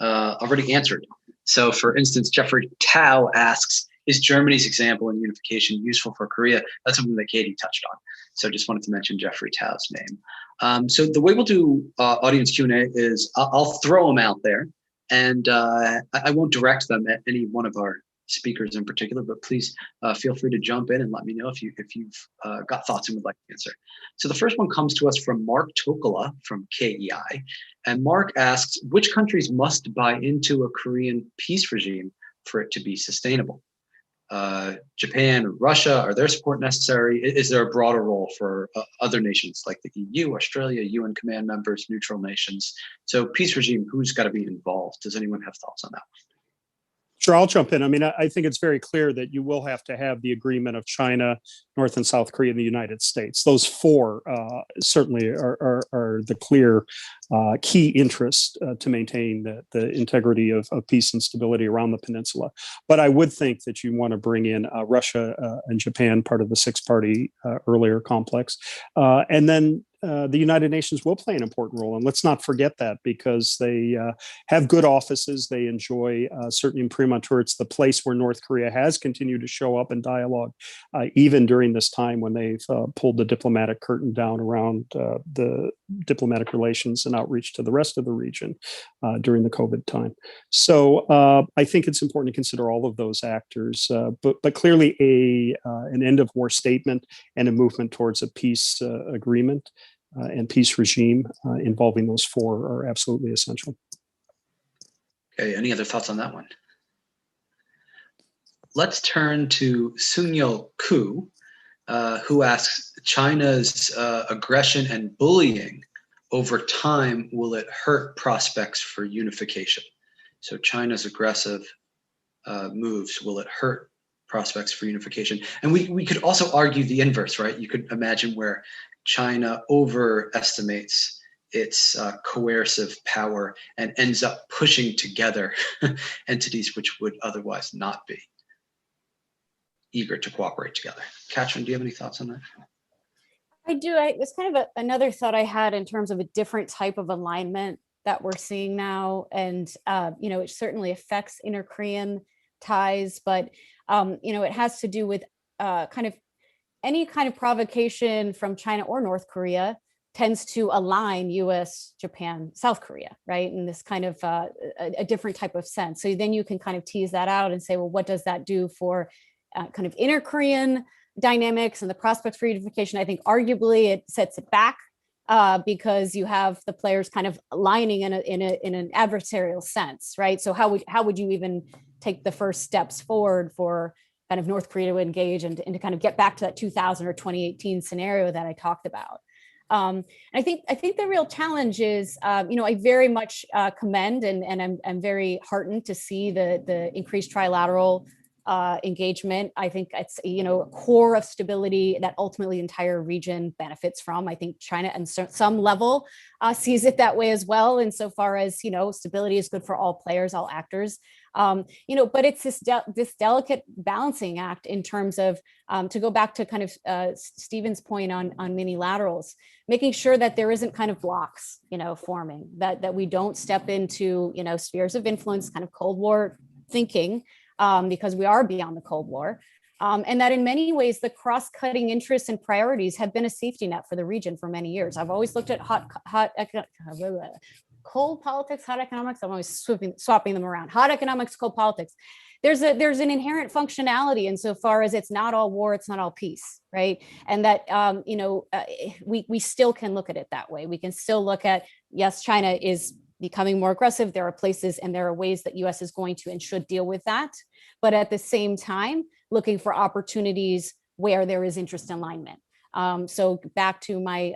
Speaker 2: already answered. So, for instance, Jeffrey Tao asks, is Germany's example in unification useful for Korea? That's something that Katie touched on. So just wanted to mention Jeffrey Tao's name. So the way we'll do audience Q&A is I'll throw them out there, and I won't direct them at any one of our speakers in particular, but please feel free to jump in and let me know if you've got thoughts and would like to answer. So the first one comes to us from Mark Tokola from KEI. And Mark asks, which countries must buy into a Korean peace regime for it to be sustainable? Japan, Russia, are their support necessary? Is there a broader role for other nations like the EU, Australia, UN command members, neutral nations? So peace regime, who's got to be involved? Does anyone have thoughts on that?
Speaker 5: Sure, I'll jump in. I mean, I think it's very clear that you will have to have the agreement of China, North and South Korea, and the United States. Those four certainly are the clear key interests to maintain the integrity of peace and stability around the peninsula. But I would think that you want to bring in Russia and Japan, part of the six-party earlier complex. And then the United Nations will play an important role. And let's not forget that, because they have good offices. They enjoy certain imprimatur. It's the place where North Korea has continued to show up in dialogue, even during this time when they've pulled the diplomatic curtain down around the diplomatic relations and outreach to the rest of the region during the COVID time. So I think it's important to consider all of those actors, but clearly an end of war statement and a movement towards a peace agreement and peace regime involving those four are absolutely essential.
Speaker 2: Okay, any other thoughts on that one? Let's turn to Sunyo Ku, who asks, China's aggression and bullying over time, will it hurt prospects for unification? So China's aggressive moves, will it hurt prospects for unification? And we could also argue the inverse, right? You could imagine where China overestimates its coercive power and ends up pushing together entities which would otherwise not be eager to cooperate together. Katrin, do you have any thoughts on that?
Speaker 3: I do. It's kind of another thought I had in terms of a different type of alignment that we're seeing now. And, it certainly affects inter-Korean ties, but, it has to do with any kind of provocation from China or North Korea tends to align US, Japan, South Korea, right? In this kind of a different type of sense. So then you can kind of tease that out and say, well, what does that do for kind of inter-Korean dynamics and the prospects for unification? I think arguably it sets it back because you have the players kind of aligning in an adversarial sense, right? So how would you even take the first steps forward for kind of North Korea to engage and to kind of get back to that 2000 or 2018 scenario that I talked about? I think the real challenge is, I very much commend and I'm very heartened to see the increased trilateral engagement. I think it's a core of stability that ultimately the entire region benefits from. I think China, on some level, sees it that way as well, insofar as stability is good for all players, all actors. But it's this delicate balancing act in terms of, to go back to kind of Stephen's point on minilaterals, making sure that there isn't kind of blocks, forming, that we don't step into, spheres of influence, kind of Cold War thinking, because we are beyond the Cold War. And that in many ways, the cross-cutting interests and priorities have been a safety net for the region for many years. I've always looked at cold politics, hot economics. I'm always swapping them around. Hot economics, cold politics. There's an inherent functionality insofar as it's not all war, it's not all peace, right? And that we still can look at it that way. We can still look at, yes, China is becoming more aggressive. There are places and there are ways that US is going to and should deal with that. But at the same time, looking for opportunities where there is interest alignment. So back to my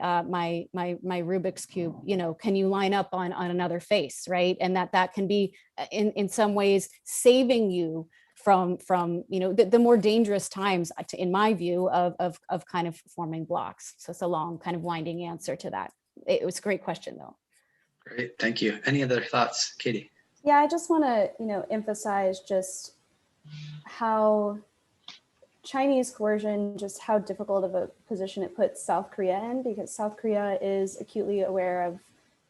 Speaker 3: Rubik's Cube, can you line up on another face, right? And that can be in some ways saving you from the more dangerous times, in my view, of kind of forming blocks. So it's a long kind of winding answer to that. It was a great question though.
Speaker 2: Great, thank you. Any other thoughts, Katie?
Speaker 4: Yeah, I just want to, emphasize just how Chinese coercion, just how difficult of a position it puts South Korea in, because South Korea is acutely aware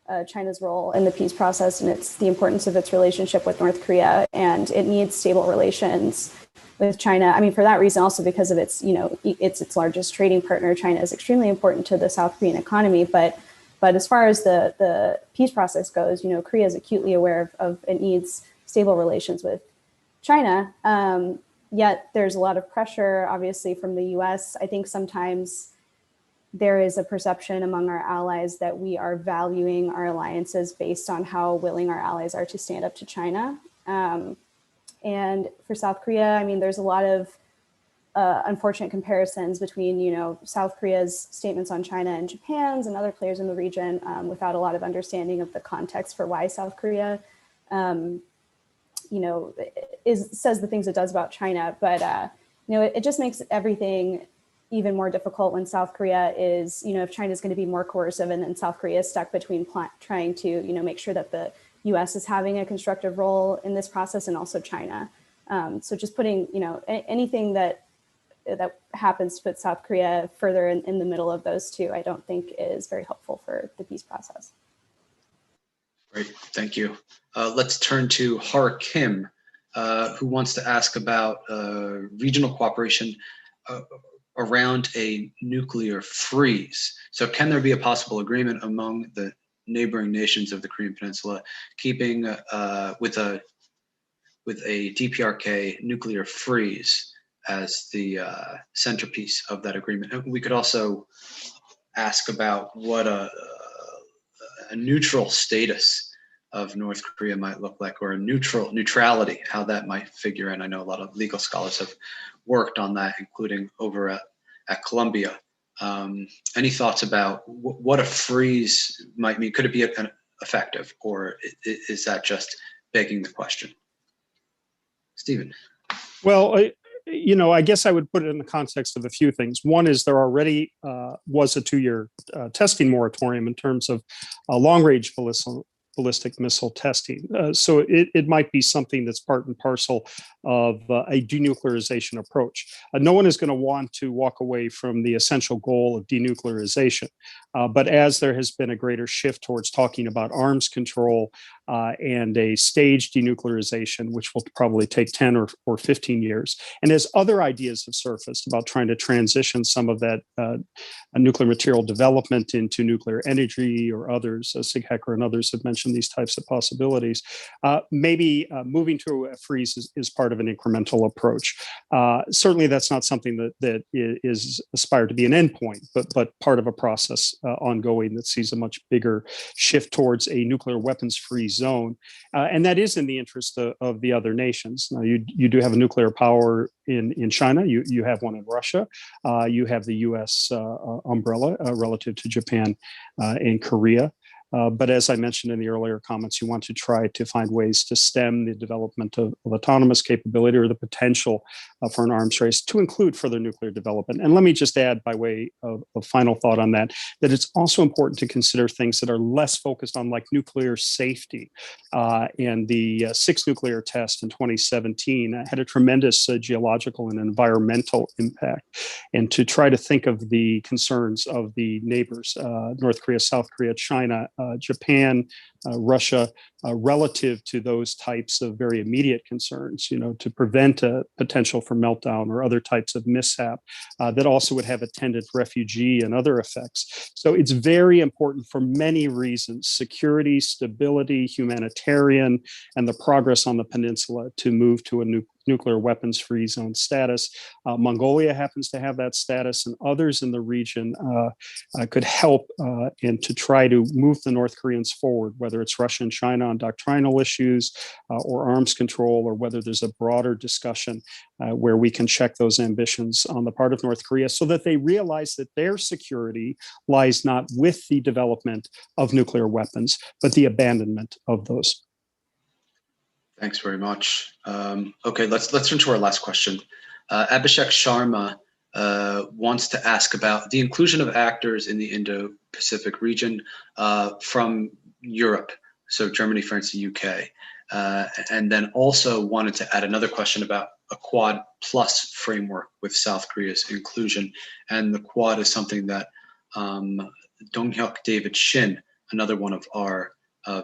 Speaker 4: of China's role in the peace process and it's the importance of its relationship with North Korea, and it needs stable relations with China. I mean, for that reason, also because of its, it's its largest trading partner. China is extremely important to the South Korean economy, but as far as the peace process goes, Korea is acutely aware of it needs stable relations with China. Yet there's a lot of pressure, obviously, from the US. I think sometimes there is a perception among our allies that we are valuing our alliances based on how willing our allies are to stand up to China. And for South Korea, I mean, there's a lot of unfortunate comparisons between, South Korea's statements on China and Japan's and other players in the region without a lot of understanding of the context for why South Korea says the things it does about China, but it just makes everything even more difficult when South Korea is, if China is going to be more coercive and then South Korea is stuck between trying to, make sure that the US is having a constructive role in this process and also China. So just putting, anything that that happens to put South Korea further in the middle of those two, I don't think is very helpful for the peace process.
Speaker 2: Great, thank you. Let's turn to Har Kim, who wants to ask about regional cooperation around a nuclear freeze. So can there be a possible agreement among the neighboring nations of the Korean Peninsula keeping with a DPRK nuclear freeze as the centerpiece of that agreement? And we could also ask about what a neutral status of North Korea might look like, or a neutrality, how that might figure in. I know a lot of legal scholars have worked on that, including over at Columbia. Any thoughts about what a freeze might mean? Could it be effective, or is that just begging the question? Stephen.
Speaker 5: Well, I guess I would put it in the context of a few things. One is there already was a 2-year testing moratorium in terms of long-range ballistic missile testing. So it might be something that's part and parcel of a denuclearization approach. No one is going to want to walk away from the essential goal of denuclearization. But as there has been a greater shift towards talking about arms control and a staged denuclearization, which will probably take 10 or 15 years, and as other ideas have surfaced about trying to transition some of that nuclear material development into nuclear energy, or others, Sig Hecker and others have mentioned these types of possibilities, maybe moving to a freeze is part of an incremental approach. Certainly that's not something that is aspired to be an endpoint, but part of a process ongoing that sees a much bigger shift towards a nuclear weapons-free zone. And that is in the interest of the other nations. Now, you do have a nuclear power in China, you have one in Russia, you have the U.S. Umbrella relative to Japan and Korea. But as I mentioned in the earlier comments, you want to try to find ways to stem the development of autonomous capability, or the potential for an arms race, to include further nuclear development. And let me just add, by way of a final thought on that it's also important to consider things that are less focused on, like nuclear safety. And the 6th nuclear test in 2017 had a tremendous geological and environmental impact. And to try to think of the concerns of the neighbors, North Korea, South Korea, China, Japan, Russia, relative to those types of very immediate concerns, to prevent a potential for meltdown or other types of mishap that also would have attendant refugee and other effects. So it's very important for many reasons: security, stability, humanitarian, and the progress on the peninsula to move to a nuclear weapons-free zone status. Mongolia happens to have that status, and others in the region could help and to try to move the North Koreans forward, whether it's Russia and China on doctrinal issues or arms control, or whether there's a broader discussion where we can check those ambitions on the part of North Korea, so that they realize that their security lies not with the development of nuclear weapons, but the abandonment of those.
Speaker 2: Thanks very much. Okay, let's turn to our last question. Abhishek Sharma wants to ask about the inclusion of actors in the Indo-Pacific region from Europe, so Germany, France, the UK, and then also wanted to add another question about a Quad Plus framework with South Korea's inclusion. And the Quad is something that Donghyuk David Shin, another one of our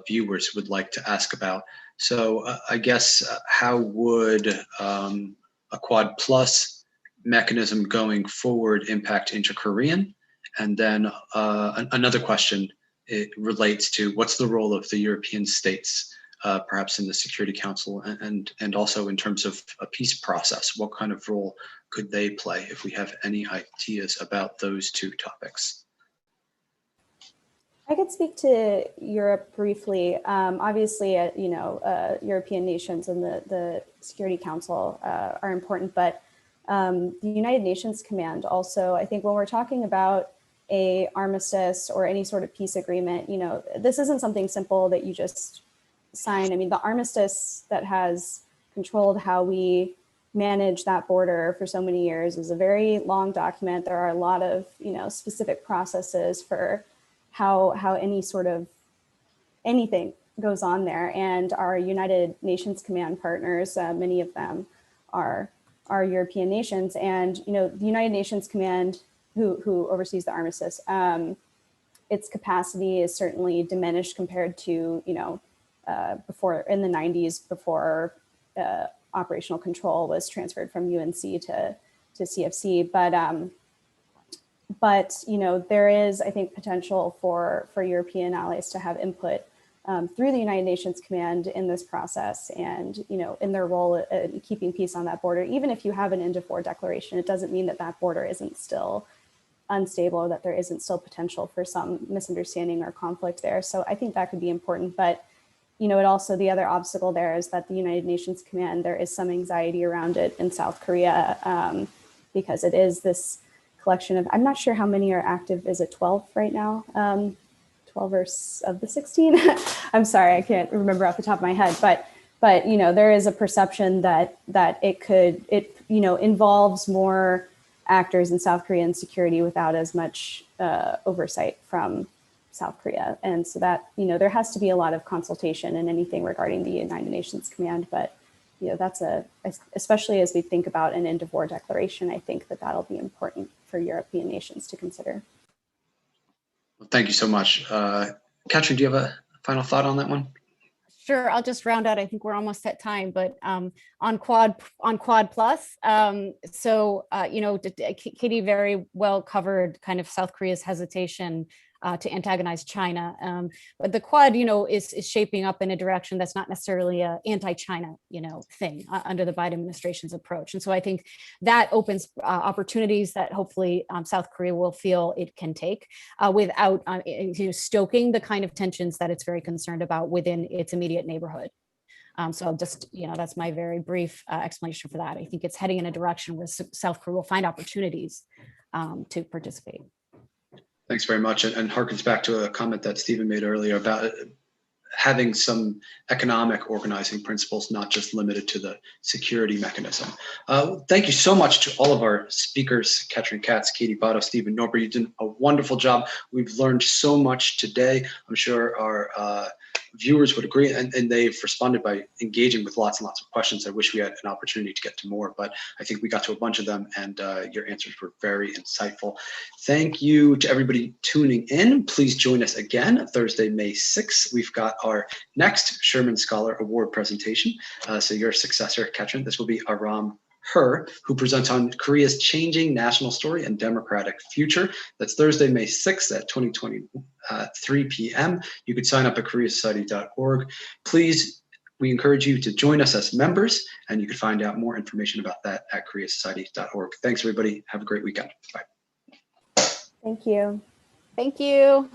Speaker 2: viewers, would like to ask about. So I guess how would a Quad Plus mechanism going forward impact inter-Korean? And then another question, it relates to what's the role of the European states, perhaps in the Security Council, and also in terms of a peace process. What kind of role could they play, if we have any ideas about those two topics?
Speaker 4: I could speak to Europe briefly. Obviously, European nations and the Security Council are important, but the United Nations Command also, I think when we're talking about a armistice or any sort of peace agreement, this isn't something simple that you just sign. I mean, the armistice that has controlled how we manage that border for so many years is a very long document. There are a lot of, specific processes for how any sort of anything goes on there. And our United Nations Command partners, many of them are European nations. And, the United Nations Command, who oversees the armistice, its capacity is certainly diminished compared to, before in the 90s, before operational control was transferred from UNC to CFC. But there is, I think, potential for European allies to have input through the United Nations Command in this process, and in their role in keeping peace on that border. Even if you have an end of war declaration, it doesn't mean that that border isn't still unstable, or that there isn't still potential for some misunderstanding or conflict there. So I think that could be important. But it also, the other obstacle there is that the United Nations Command, there is some anxiety around it in South Korea, because it is this collection of, I'm not sure how many are active. Is it 12 right now? 12 of the 16? I'm sorry, I can't remember off the top of my head, but there is a perception that it involves more actors in South Korean security without as much oversight from South Korea. And so that, there has to be a lot of consultation in anything regarding the United Nations Command, but that's especially as we think about an end of war declaration, I think that that'll be important for European nations to consider.
Speaker 2: Well, thank you so much. Katrin, do you have a final thought on that one?
Speaker 3: Sure, I'll just round out. I think we're almost at time, but on Quad Plus. Katie very well covered kind of South Korea's hesitation to antagonize China, but the Quad, is shaping up in a direction that's not necessarily a anti-China, thing under the Biden administration's approach. And so I think that opens opportunities that hopefully South Korea will feel it can take without stoking the kind of tensions that it's very concerned about within its immediate neighborhood. So just, that's my very brief explanation for that. I think it's heading in a direction where South Korea will find opportunities to participate.
Speaker 2: Thanks very much. And harkens back to a comment that Stephen made earlier about having some economic organizing principles, not just limited to the security mechanism. Thank you so much to all of our speakers, Kathryn, Katz, Katie Botto, Stephen Noerper. You did a wonderful job. We've learned so much today. I'm sure our viewers would agree, and they've responded by engaging with lots and lots of questions. I wish we had an opportunity to get to more, but I think we got to a bunch of them, and your answers were very insightful. Thank you to everybody tuning in. Please join us again Thursday, May 6th. We've got our next Sherman Scholar Award presentation. So your successor, Katrin, this will be Aram Her, who presents on Korea's changing national story and democratic future. That's Thursday, May 6th at 3 p.m. You could sign up at koreasociety.org. Please, we encourage you to join us as members, and you can find out more information about that at koreasociety.org. Thanks, everybody. Have a great weekend. Bye.
Speaker 4: Thank you.
Speaker 3: Thank you.